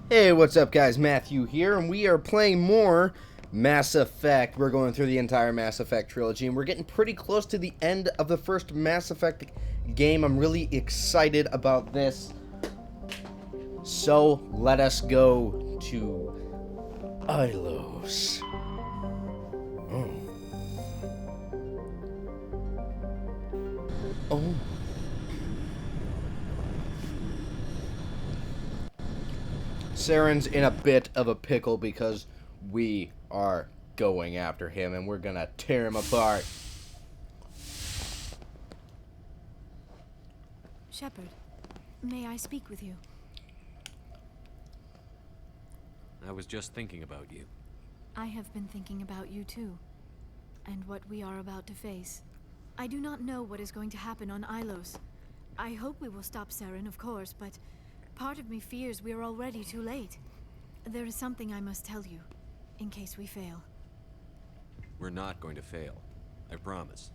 Hey, what's up, guys? Matthew here, and we are playing more Mass Effect. We're going through the entire Mass Effect trilogy, and we're getting pretty close to the end of the first Mass Effect game. I'm really excited about this. So, let us go to Ilos. Oh. Oh. Saren's in a bit of a pickle because we are going after him and we're gonna tear him apart. Shepard, may I speak with you? I was just thinking about you. I have been thinking about you too, and what we are about to face. I do not know what is going to happen on Ilos. I hope we will stop Saren, of course, but part of me fears we are already too late. There is something I must tell you, in case we fail. We're not going to fail. I promise.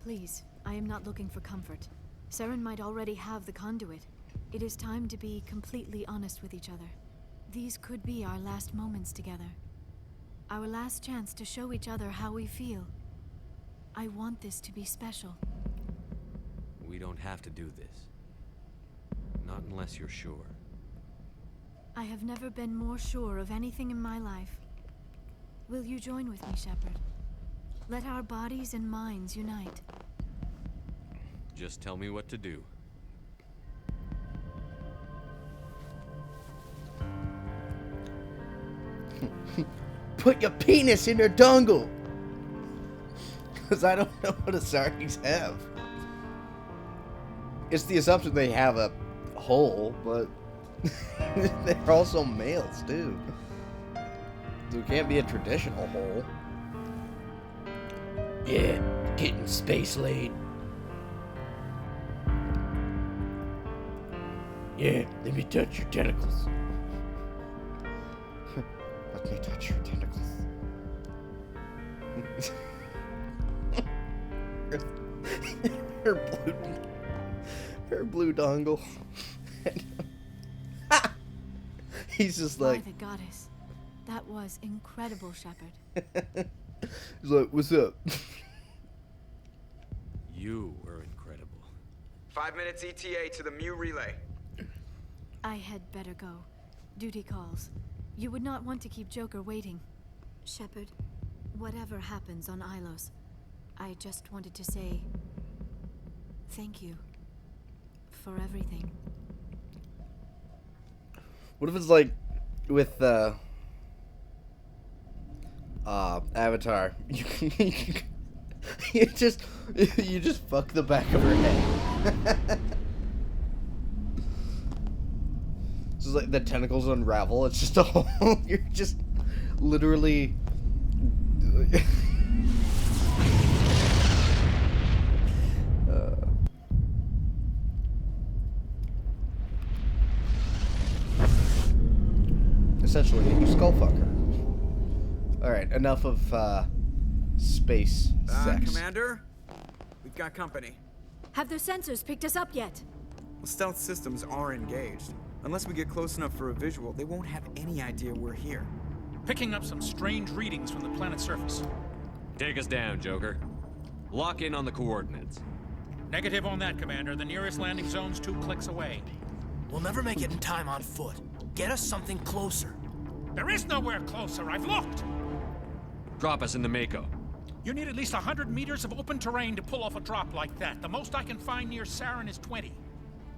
Please, I am not looking for comfort. Saren might already have the conduit. It is time to be completely honest with each other. These could be our last moments together. Our last chance to show each other how we feel. I want this to be special. We don't have to do this. Not unless you're sure. I have never been more sure of anything in my life. Will you join with me, Shepard? Let our bodies and minds unite. Just tell me what to do. Put your penis in their dongle! Because I don't know what Asaris have. It's the assumption they have a hole, but they're also males, too. So it can't be a traditional hole. Yeah, getting space laid. Yeah, let me touch your tentacles. Let me touch your tentacles. her blue dongle. He's just like, by the goddess, that was incredible, Shepard. he's like, what's up? You are incredible. 5 minutes ETA to the Mu relay. I had better go. Duty calls. You would not want to keep Joker waiting. Shepard, whatever happens on Ilos, I just wanted to say thank you for everything. What if it's like with Avatar? You just fuck the back of her head. It's just like the tentacles unravel. It's just a whole. You're just literally. Essentially, you skullfucker. Alright, enough of, space sex. Commander? We've got company. Have their sensors picked us up yet? Well, stealth systems are engaged. Unless we get close enough for a visual, they won't have any idea we're here. Picking up some strange readings from the planet's surface. Take us down, Joker. Lock in on the coordinates. Negative on that, Commander. The nearest landing zone's 2 clicks away. We'll never make it in time on foot. Get us something closer. There is nowhere closer. I've looked. Drop us in the Mako. You need at least 100 meters of open terrain to pull off a drop like that. The most I can find near Saren is 20.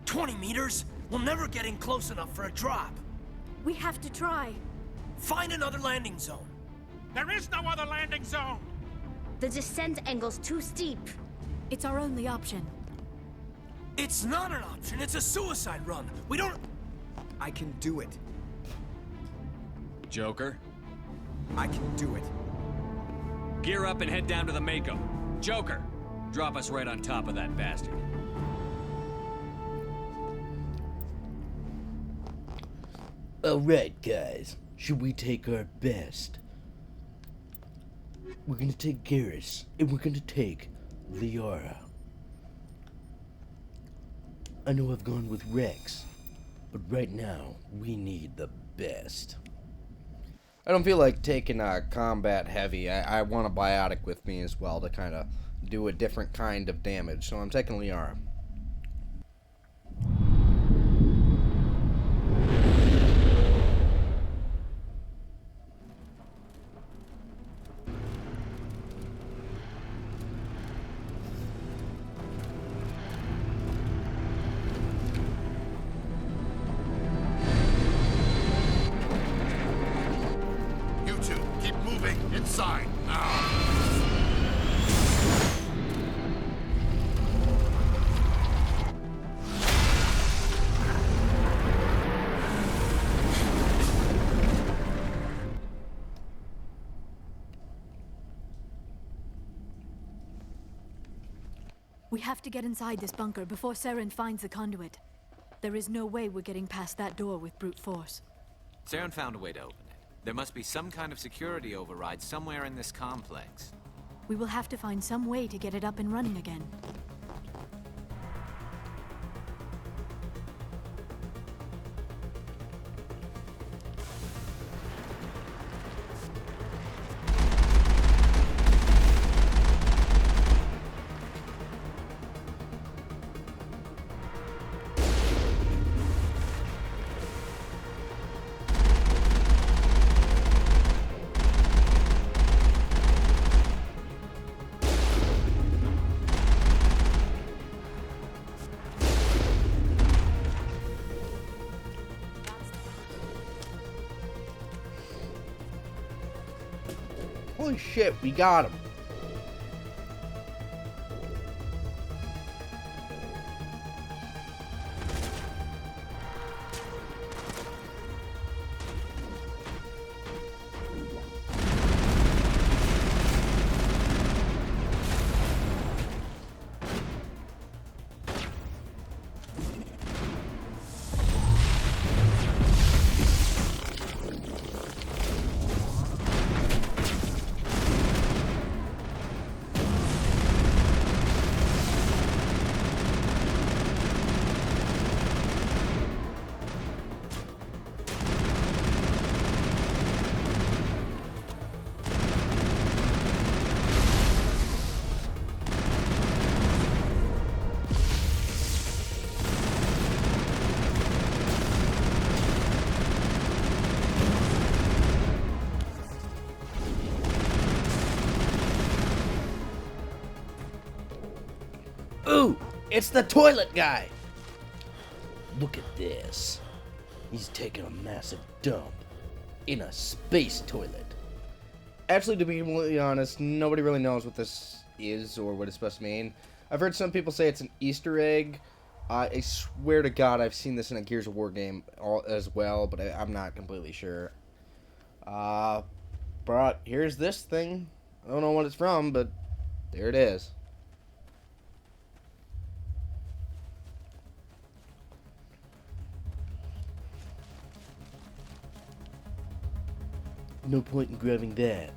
20 meters? We'll never get in close enough for a drop. We have to try. Find another landing zone. There is no other landing zone. The descent angle's too steep. It's our only option. It's not an option. It's a suicide run. We don't... I can do it. Joker, I can do it. gear up and head down to the Mako. Joker, drop us right on top of that bastard. Alright, guys. Should we take our best? We're gonna take Garrus, and we're gonna take Liara. I know I've gone with Rex, But right now, we need the best. I don't feel like taking combat heavy. I want a biotic with me as well to kind of do a different kind of damage. So I'm taking Liara. You two, keep moving inside now. We have to get inside this bunker before Saren finds the conduit. There is no way we're getting past that door with brute force. Saren found a way to open it. There must be some kind of security override somewhere in this complex. We will have to find some way to get it up and running again. Holy shit, we got him. Ooh, it's the toilet guy. Look at this. He's taking a massive dump in a space toilet. Actually, to be completely honest, nobody really knows what this is or what it's supposed to mean. I've heard some people say it's an Easter egg. I swear to God, I've seen this in a Gears of War game as well, but I'm not completely sure. But here's this thing. I don't know what it's from, but there it is. No point in grabbing that.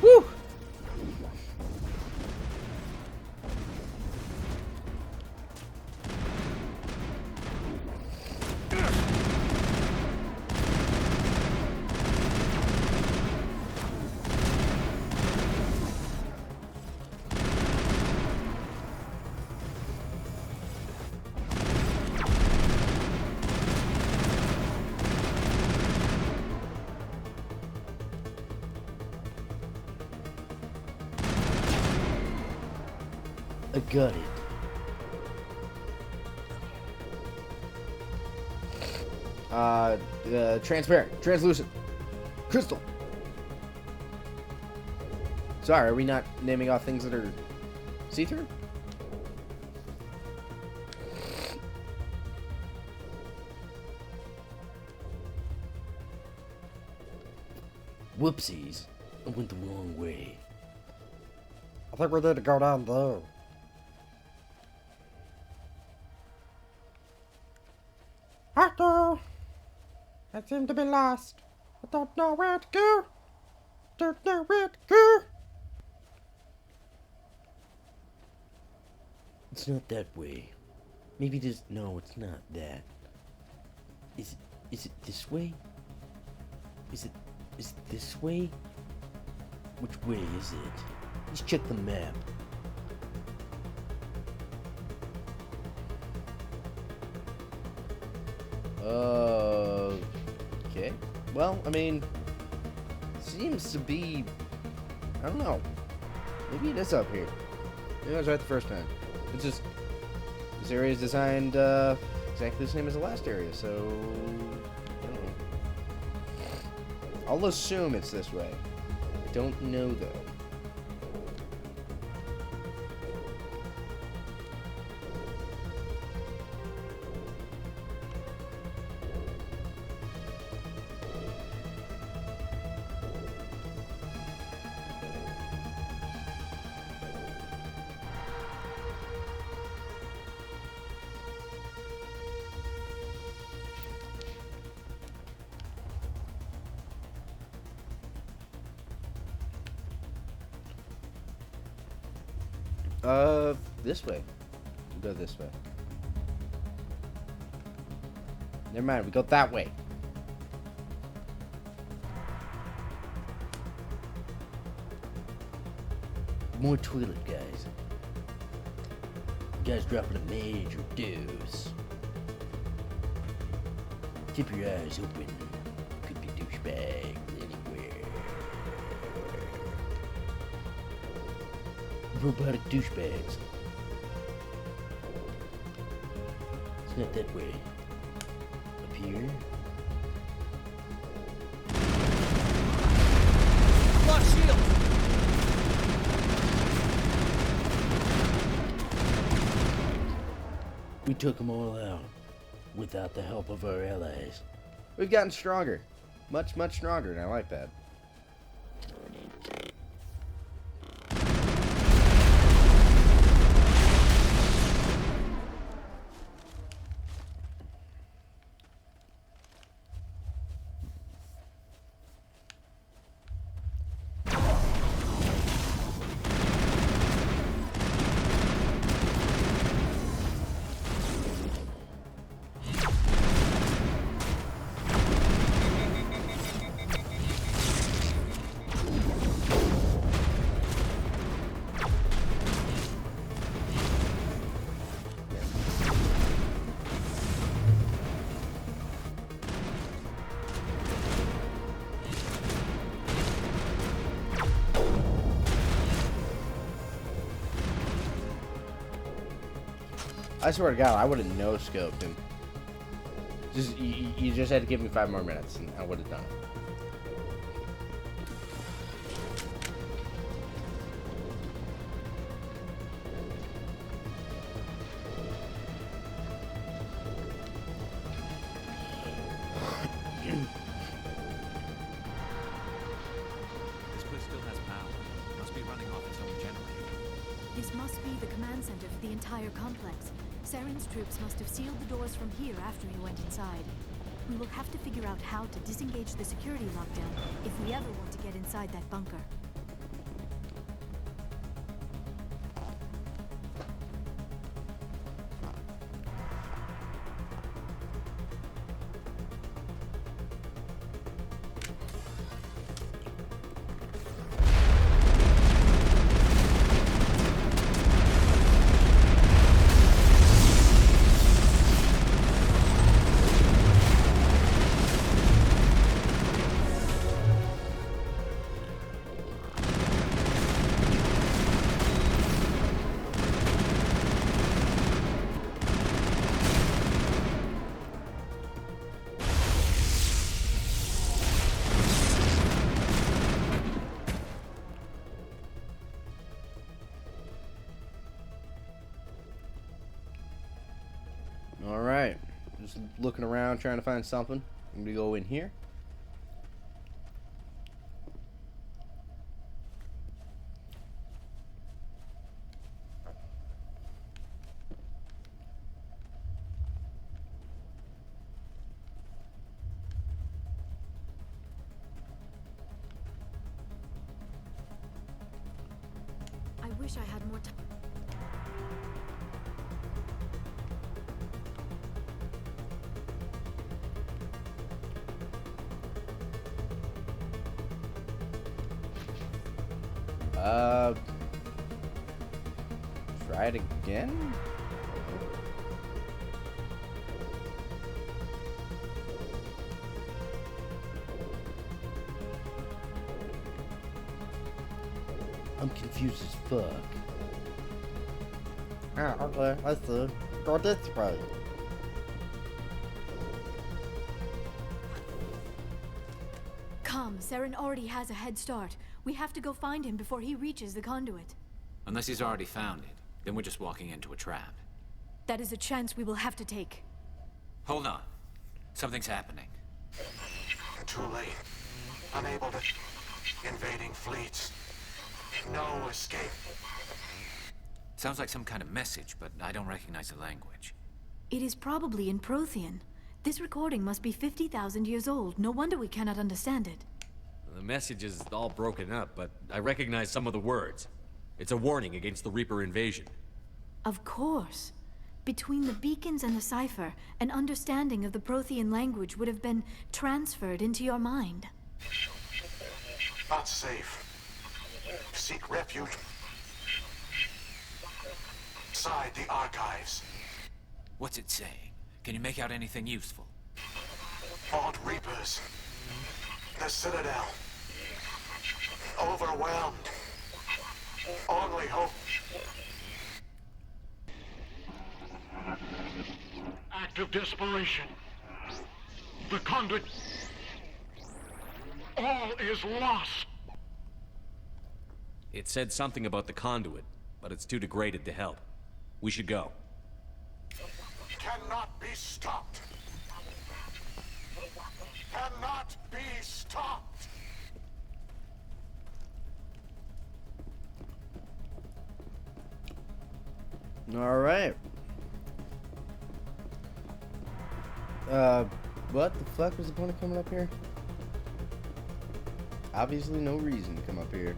Woo! I got it. Transparent, translucent, crystal. Sorry, are we not naming off things that are see-through? Whoopsies. I went the wrong way. I think we need to go down there. Uh-oh. I seem to be lost. I don't know where to go. Don't know where to go. It's not that way. Maybe this... No, it's not that. Is it this way? Is it this way? Which way is it? Let's check the map. Okay. Well, I mean, seems to be... I don't know. Maybe it is up here. Maybe I was right the first time. It's just... This area is designed exactly the same as the last area, so... I don't know. I'll assume it's this way. I don't know, though. This way. We'll go this way. Never mind, we go that way. More toilet guys. You guys dropping a major dose. Keep your eyes open. Could be douchebags anywhere. Robotic douchebags. It's not that way. Up here. Lock shield! We took them all out without the help of our allies. We've gotten stronger. Much, much stronger, and I like that. I swear to God, I would have no-scoped him. You just had to give me 5 more minutes, and I would have done it. This place still has power. Must be running off its own generator. This must be the command center for the entire complex. Saren's troops must have sealed the doors from here after he went inside. We will have to figure out how to disengage the security lockdown if we ever want to get inside that bunker. Just looking around, trying to find something. I'm gonna go in here. I wish I had more time. Try it again? I'm confused as fuck. Ah, okay, I see. Go this way. Come, Saren already has a head start. We have to go find him before he reaches the conduit. Unless he's already found it, then we're just walking into a trap. That is a chance we will have to take. Hold on. Something's happening. Too late. Unable to... Invading fleets. No escape. Sounds like some kind of message, but I don't recognize the language. It is probably in Prothean. This recording must be 50,000 years old. No wonder we cannot understand it. The message is all broken up, but I recognize some of the words. It's a warning against the Reaper invasion. Of course. Between the beacons and the cipher, an understanding of the Prothean language would have been transferred into your mind. Not safe. Seek refuge. Inside the archives. What's it saying? Can you make out anything useful? Fought Reapers. The Citadel. Overwhelmed. Only hope. Act of desperation. The conduit. All is lost. It said something about the conduit, but it's too degraded to help. We should go. Cannot be stopped. Cannot be stopped. All right. What the fuck was the point of coming up here? Obviously no reason to come up here.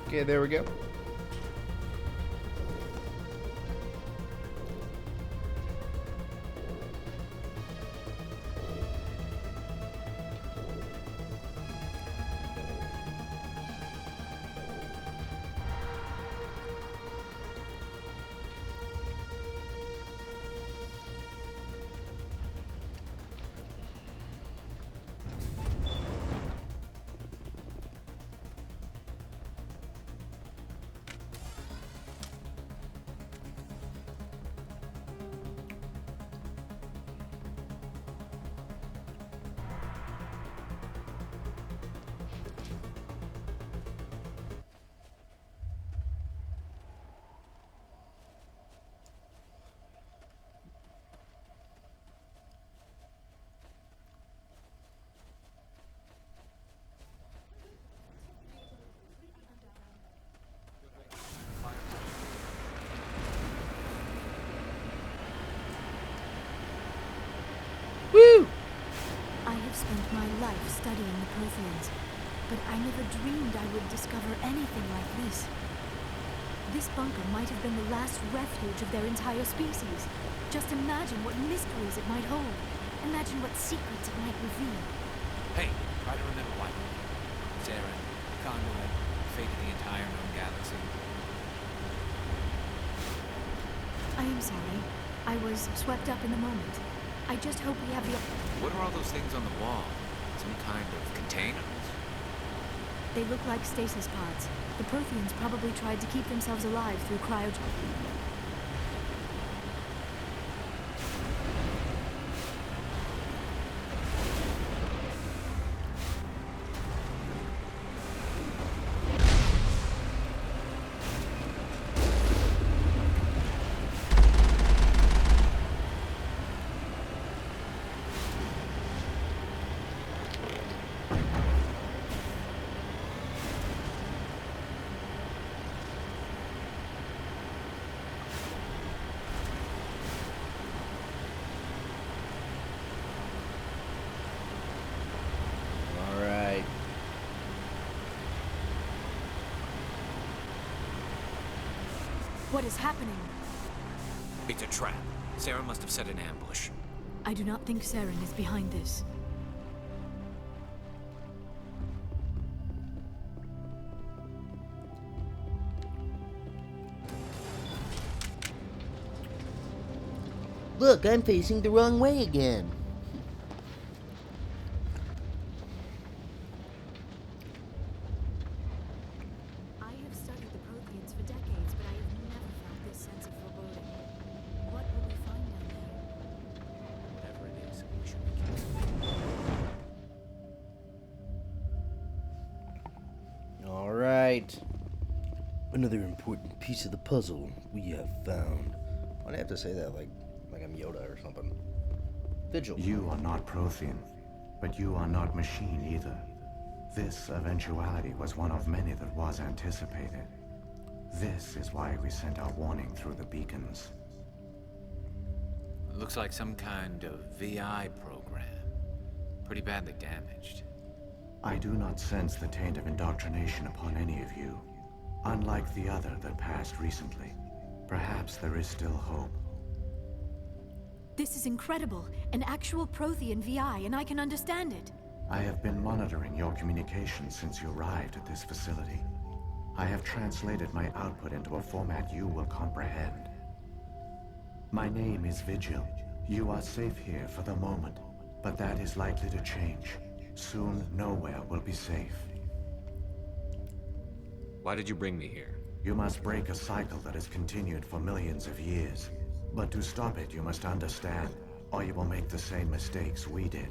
Okay, there we go. Woo! I have spent my life studying the Protheans, but I never dreamed I would discover anything like this. This bunker might have been the last refuge of their entire species. Just imagine what mysteries it might hold. Imagine what secrets it might reveal. Hey, try to remember why. Saren, conduit, fate of the entire known galaxy. I am sorry. I was swept up in the moment. I just hope we have the... What are all those things on the wall? Some kind of containers? They look like stasis pods. The Protheans probably tried to keep themselves alive through cryo... What is happening? It's a trap. Sarah must have set an ambush. I do not think Saren is behind this. Look, I'm facing the wrong way again. I have studied the Protheans for decades, but I have never felt this sense of foreboding. What will we find down there? Whatever it is, we should be careful. All right. Another important piece of the puzzle we have found. Why'd I have to say that like I'm Yoda or something? Vigil. You are not Prothean, but you are not machine either. This eventuality was one of many that was anticipated. This is why we sent our warning through the beacons. It looks like some kind of VI program. Pretty badly damaged. I do not sense the taint of indoctrination upon any of you. Unlike the other that passed recently, perhaps there is still hope. This is incredible. An actual Prothean VI, and I can understand it. I have been monitoring your communications since you arrived at this facility. I have translated my output into a format you will comprehend. My name is Vigil. You are safe here for the moment, but that is likely to change. Soon, nowhere will be safe. Why did you bring me here? You must break a cycle that has continued for millions of years. But to stop it, you must understand, or you will make the same mistakes we did.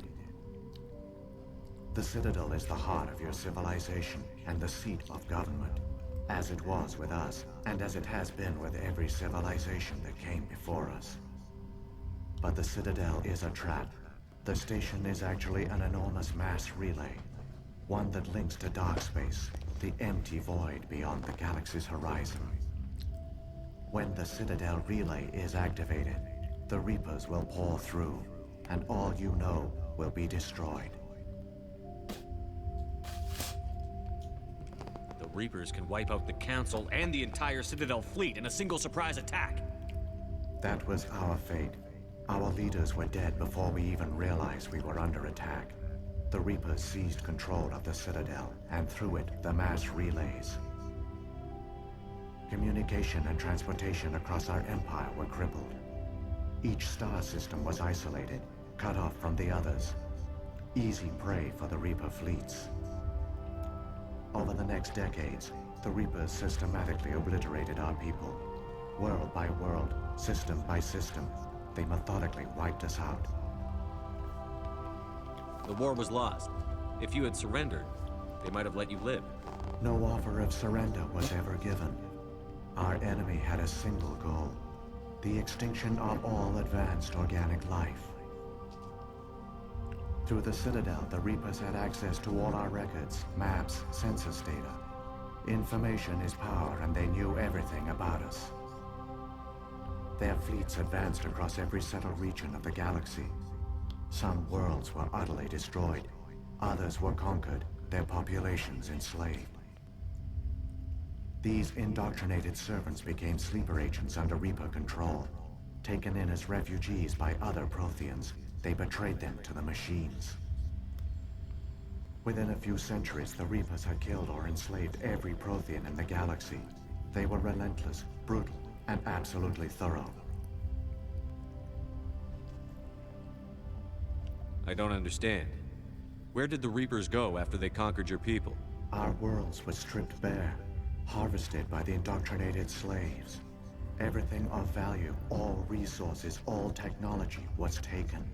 The Citadel is the heart of your civilization and the seat of government, as it was with us, and as it has been with every civilization that came before us. But the Citadel is a trap. The station is actually an enormous mass relay, one that links to dark space, the empty void beyond the galaxy's horizon. When the Citadel relay is activated, the Reapers will pour through, and all you know will be destroyed. The Reapers can wipe out the Council and the entire Citadel fleet in a single surprise attack. That was our fate. Our leaders were dead before we even realized we were under attack. The Reapers seized control of the Citadel, and through it, the mass relays. Communication and transportation across our empire were crippled. Each star system was isolated, cut off from the others. Easy prey for the Reaper fleets. Over the next decades, the Reapers systematically obliterated our people. World by world, system by system, they methodically wiped us out. The war was lost. If you had surrendered, they might have let you live. No offer of surrender was ever given. Our enemy had a single goal: the extinction of all advanced organic life. Through the Citadel, the Reapers had access to all our records, maps, census data. Information is power, and they knew everything about us. Their fleets advanced across every settled region of the galaxy. Some worlds were utterly destroyed. Others were conquered, their populations enslaved. These indoctrinated servants became sleeper agents under Reaper control. Taken in as refugees by other Protheans, they betrayed them to the machines. Within a few centuries, the Reapers had killed or enslaved every Prothean in the galaxy. They were relentless, brutal, and absolutely thorough. I don't understand. Where did the Reapers go after they conquered your people? Our worlds were stripped bare, harvested by the indoctrinated slaves. Everything of value, all resources, all technology was taken.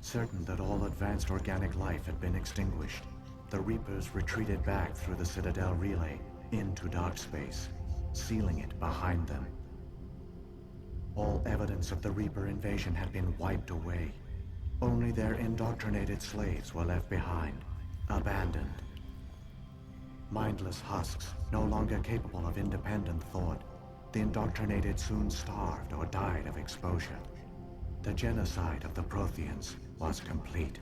Certain that all advanced organic life had been extinguished, the Reapers retreated back through the Citadel relay into dark space, sealing it behind them. All evidence of the Reaper invasion had been wiped away. Only their indoctrinated slaves were left behind, abandoned. Mindless husks, no longer capable of independent thought, the indoctrinated soon starved or died of exposure. The genocide of the Protheans was complete.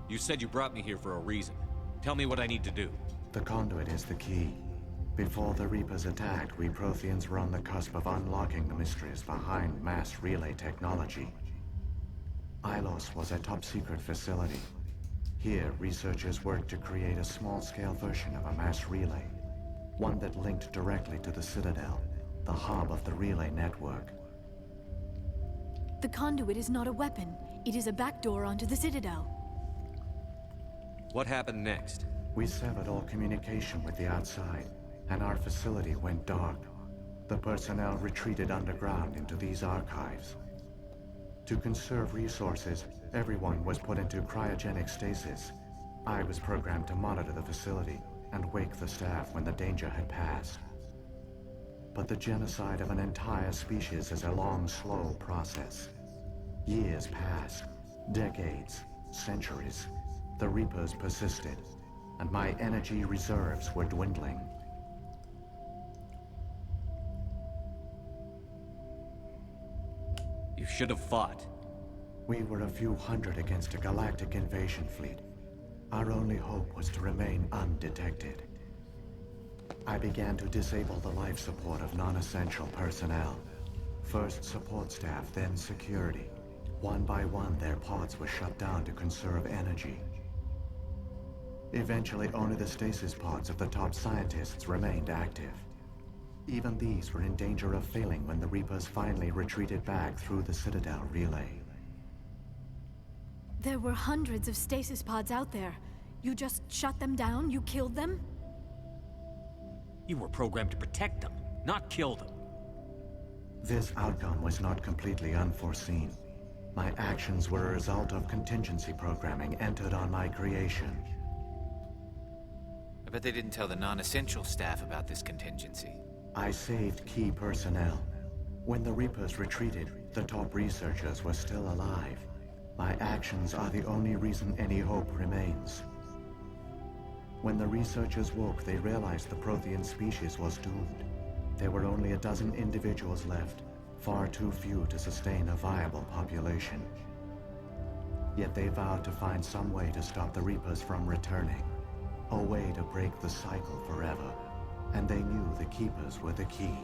You said you brought me here for a reason. Tell me what I need to do. The conduit is the key. Before the Reapers attacked, we Protheans were on the cusp of unlocking the mysteries behind mass relay technology. Ilos was a top-secret facility. Here, researchers worked to create a small-scale version of a mass relay, one that linked directly to the Citadel, the hub of the relay network. The conduit is not a weapon. It is a backdoor onto the Citadel. What happened next? We severed all communication with the outside, and our facility went dark. The personnel retreated underground into these archives. To conserve resources, everyone was put into cryogenic stasis. I was programmed to monitor the facility and wake the staff when the danger had passed. But the genocide of an entire species is a long, slow process. Years passed, decades, centuries. The Reapers persisted, and my energy reserves were dwindling. You should have fought. We were a few hundred against a galactic invasion fleet. Our only hope was to remain undetected. I began to disable the life support of non-essential personnel. First support staff, then security. One by one, their pods were shut down to conserve energy. Eventually, only the stasis pods of the top scientists remained active. Even these were in danger of failing when the Reapers finally retreated back through the Citadel relay. There were hundreds of stasis pods out there. You just shut them down? You killed them? You were programmed to protect them, not kill them. This outcome was not completely unforeseen. My actions were a result of contingency programming entered on my creation. I bet they didn't tell the non-essential staff about this contingency. I saved key personnel. When the Reapers retreated, the top researchers were still alive. My actions are the only reason any hope remains. When the researchers woke, they realized the Prothean species was doomed. There were only a dozen individuals left, far too few to sustain a viable population. Yet they vowed to find some way to stop the Reapers from returning, a way to break the cycle forever. And they knew the Keepers were the key.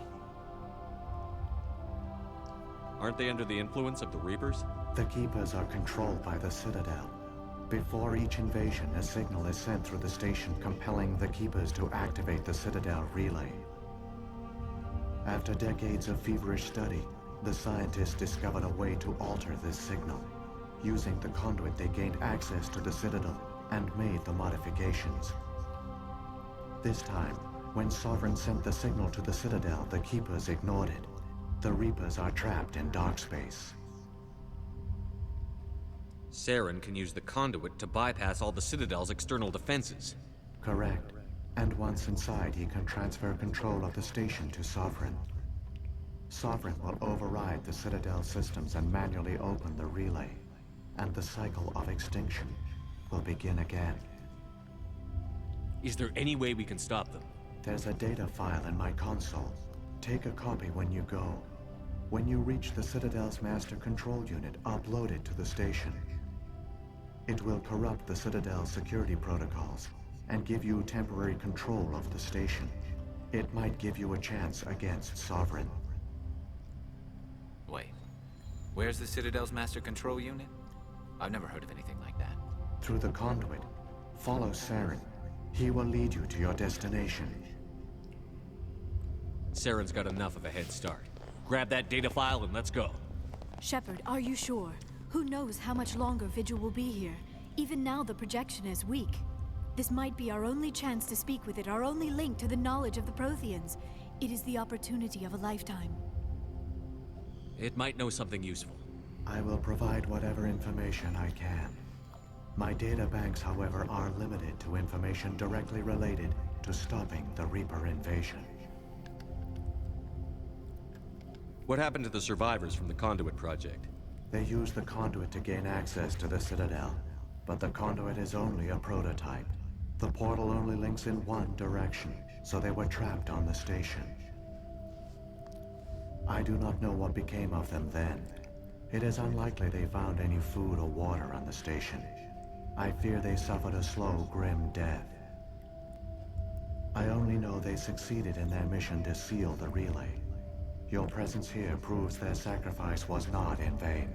Aren't they under the influence of the Reapers? The Keepers are controlled by the Citadel. Before each invasion, a signal is sent through the station compelling the Keepers to activate the Citadel relay. After decades of feverish study, the scientists discovered a way to alter this signal. Using the conduit, they gained access to the Citadel and made the modifications. This time, when Sovereign sent the signal to the Citadel, the Keepers ignored it. The Reapers are trapped in dark space. Saren can use the conduit to bypass all the Citadel's external defenses. Correct. And once inside, he can transfer control of the station to Sovereign. Sovereign will override the Citadel systems and manually open the relay. And the cycle of extinction will begin again. Is there any way we can stop them? There's a data file in my console. Take a copy when you go. When you reach the Citadel's master control unit, upload it to the station. It will corrupt the Citadel's security protocols and give you temporary control of the station. It might give you a chance against Sovereign. Wait, where's the Citadel's master control unit? I've never heard of anything like that. Through the conduit, follow Saren. He will lead you to your destination. Saren's got enough of a head start. Grab that data file and let's go. Shepard, are you sure? Who knows how much longer Vigil will be here? Even now, the projection is weak. This might be our only chance to speak with it, our only link to the knowledge of the Protheans. It is the opportunity of a lifetime. It might know something useful. I will provide whatever information I can. My data banks, however, are limited to information directly related to stopping the Reaper invasion. What happened to the survivors from the Conduit project? They used the conduit to gain access to the Citadel, but the conduit is only a prototype. The portal only links in one direction, so they were trapped on the station. I do not know what became of them then. It is unlikely they found any food or water on the station. I fear they suffered a slow, grim death. I only know they succeeded in their mission to seal the relay. Your presence here proves their sacrifice was not in vain.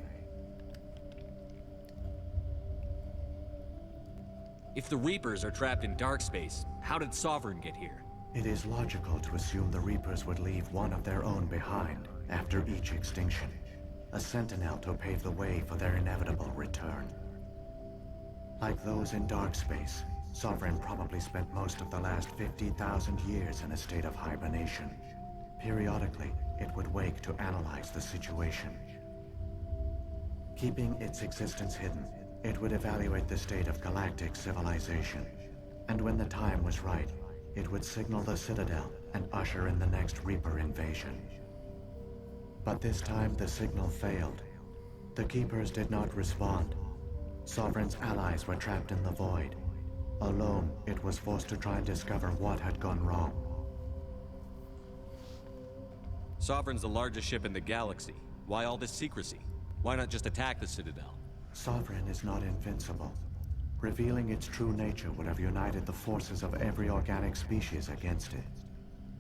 If the Reapers are trapped in dark space, how did Sovereign get here? It is logical to assume the Reapers would leave one of their own behind after each extinction. A sentinel to pave the way for their inevitable return. Like those in dark space, Sovereign probably spent most of the last 50,000 years in a state of hibernation. Periodically, it would wake to analyze the situation. Keeping its existence hidden, it would evaluate the state of galactic civilization. And when the time was right, it would signal the Citadel and usher in the next Reaper invasion. But this time the signal failed. The Keepers did not respond. Sovereign's allies were trapped in the void. Alone, it was forced to try and discover what had gone wrong. Sovereign's the largest ship in the galaxy. Why all this secrecy? Why not just attack the Citadel? Sovereign is not invincible. Revealing its true nature would have united the forces of every organic species against it.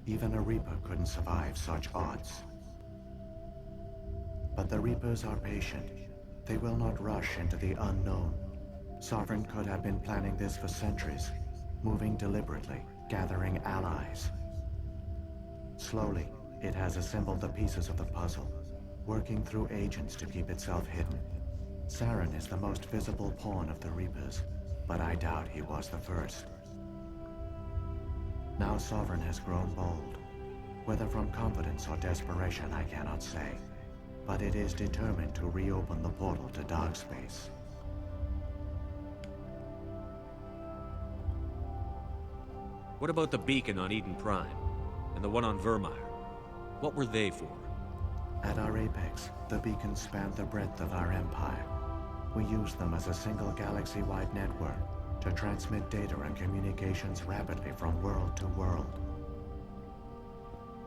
Even a Reaper couldn't survive such odds. But the Reapers are patient. They will not rush into the unknown. Sovereign could have been planning this for centuries, moving deliberately, gathering allies. Slowly, it has assembled the pieces of the puzzle, working through agents to keep itself hidden. Saren is the most visible pawn of the Reapers, but I doubt he was the first. Now Sovereign has grown bold. Whether from confidence or desperation, I cannot say. But it is determined to reopen the portal to dark space. What about the beacon on Eden Prime? And the one on Vermeer? What were they for? At our apex, the beacons spanned the breadth of our empire. We used them as a single galaxy-wide network to transmit data and communications rapidly from world to world.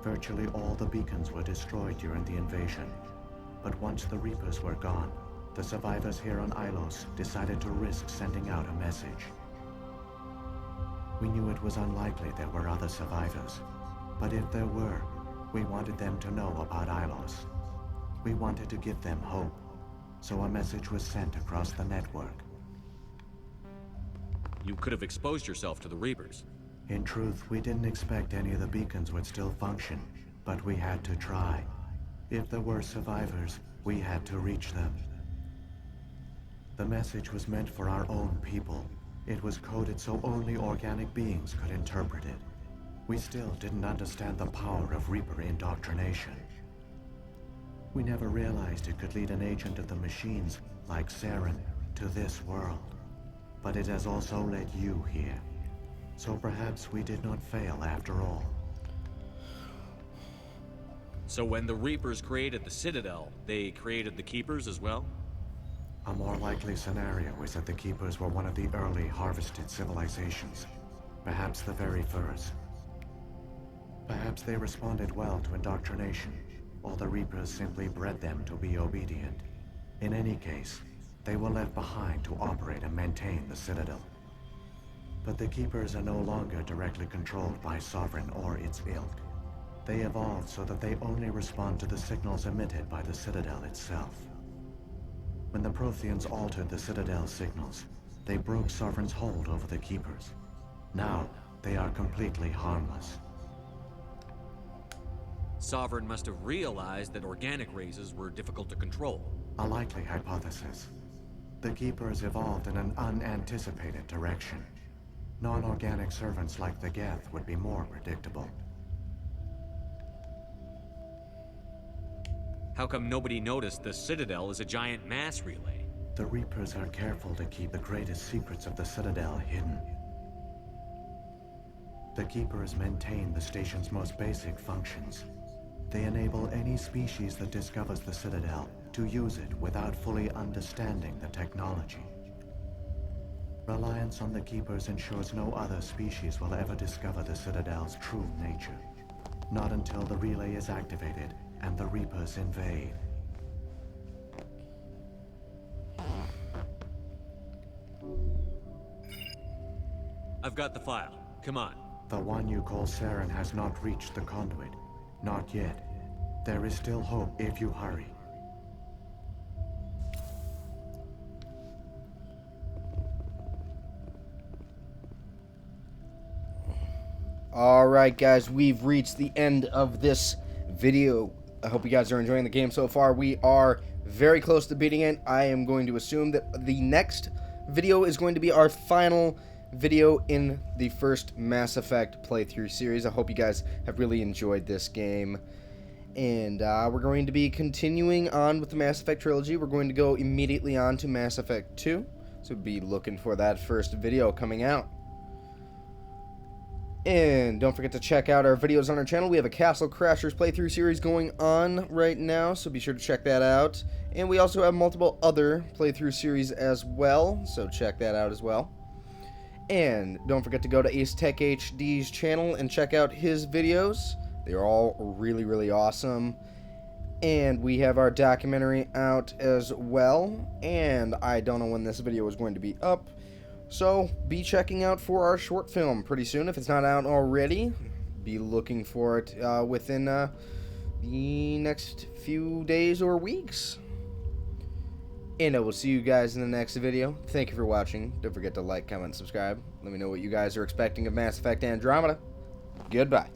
Virtually all the beacons were destroyed during the invasion. But once the Reapers were gone, the survivors here on Ilos decided to risk sending out a message. We knew it was unlikely there were other survivors, but if there were, we wanted them to know about Ilos. We wanted to give them hope, so a message was sent across the network. You could have exposed yourself to the Reapers. In truth, we didn't expect any of the beacons would still function, but we had to try. If there were survivors, we had to reach them. The message was meant for our own people. It was coded so only organic beings could interpret it. We still didn't understand the power of Reaper indoctrination. We never realized it could lead an agent of the machines, like Saren, to this world. But it has also led you here. So perhaps we did not fail after all. So when the Reapers created the Citadel, they created the Keepers as well? A more likely scenario is that the Keepers were one of the early harvested civilizations. Perhaps the very first. Perhaps they responded well to indoctrination, or the Reapers simply bred them to be obedient. In any case, they were left behind to operate and maintain the Citadel. But the Keepers are no longer directly controlled by Sovereign or its ilk. They evolved so that they only respond to the signals emitted by the Citadel itself. When the Protheans altered the Citadel's signals, they broke Sovereign's hold over the Keepers. Now, they are completely harmless. Sovereign must have realized that organic races were difficult to control. A likely hypothesis. The Keepers evolved in an unanticipated direction. Non-organic servants like the Geth would be more predictable. How come nobody noticed the Citadel is a giant mass relay? The Reapers are careful to keep the greatest secrets of the Citadel hidden. The Keepers maintain the station's most basic functions. They enable any species that discovers the Citadel to use it without fully understanding the technology. Reliance on the Keepers ensures no other species will ever discover the Citadel's true nature. Not until the relay is activated and the Reapers invade. I've got the file. Come on. The one you call Saren has not reached the conduit. Not yet. There is still hope if you hurry. Alright guys, we've reached the end of this video. I hope you guys are enjoying the game so far. We are very close to beating it. I am going to assume that the next video is going to be our final video in the first Mass Effect playthrough series. I hope you guys have really enjoyed this game. And we're going to be continuing on with the Mass Effect trilogy. We're going to go immediately on to Mass Effect 2. So be looking for that first video coming out. And don't forget to check out our videos on our channel. We have a Castle Crashers playthrough series going on right now, so be sure to check that out. And we also have multiple other playthrough series as well, so check that out as well. And don't forget to go to Ace Tech HD's channel and check out his videos. They're all really, really awesome. And we have our documentary out as well. And I don't know when this video is going to be up, so be checking out for our short film pretty soon. If it's not out already, be looking for it within the next few days or weeks. And I will see you guys in the next video. Thank you for watching. Don't forget to like, comment, subscribe. Let me know what you guys are expecting of Mass Effect Andromeda. Goodbye.